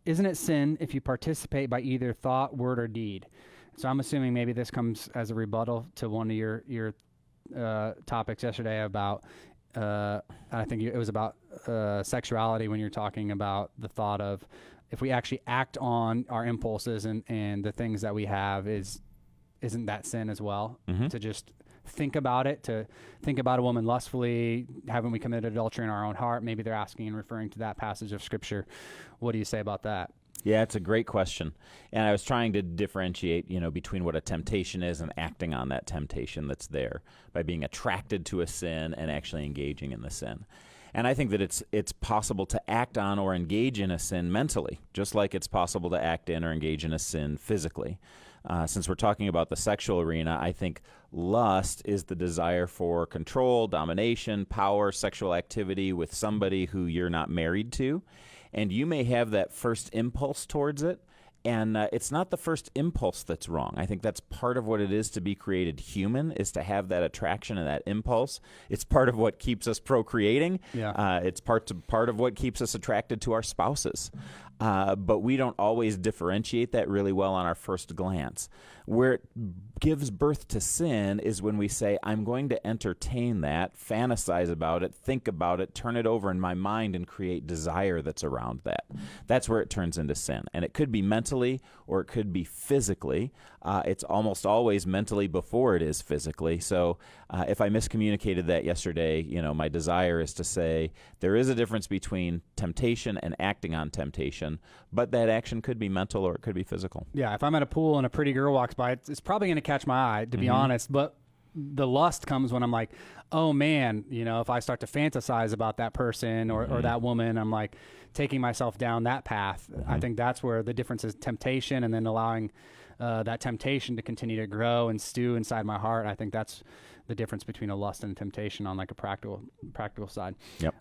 isn't it sin if you participate by either thought, word, or deed? So I'm assuming maybe this comes as a rebuttal to one of your topics yesterday about, I think it was about sexuality, when you're talking about the thought of if we actually act on our impulses and the things that we have, isn't that sin as well? Mm-hmm. To just think about it, to think about a woman lustfully, haven't we committed adultery in our own heart? Maybe they're asking and referring to that passage of Scripture. What do you say about that? Yeah, it's a great question. And I was trying to differentiate, between what a temptation is and acting on that temptation that's there by being attracted to a sin and actually engaging in the sin. And I think that it's possible to act on or engage in a sin mentally, just like it's possible to act in or engage in a sin physically. Since we're talking about the sexual arena, I think lust is the desire for control, domination, power, sexual activity with somebody who you're not married to. And you may have that first impulse towards it, and it's not the first impulse that's wrong. I think that's part of what it is to be created human, is to have that attraction and that impulse. It's part of what keeps us procreating. Yeah. It's part of what keeps us attracted to our spouses. But we don't always differentiate that really well on our first glance. Where it gives birth to sin is when we say, I'm going to entertain that, fantasize about it, think about it, turn it over in my mind and create desire that's around that. That's where it turns into sin. And it could be mentally or it could be physically. It's almost always mentally before it is physically. So if I miscommunicated that yesterday, my desire is to say there is a difference between temptation and acting on temptation, but that action could be mental or it could be physical. Yeah, if I'm at a pool and a pretty girl walks by, it's probably going to catch my eye, to be honest. But the lust comes when I'm like, oh man, if I start to fantasize about that person or that woman, I'm like taking myself down that path. I think that's where the difference is temptation, and then allowing that temptation to continue to grow and stew inside my heart. I think that's the difference between a lust and a temptation on like a practical side. Yep.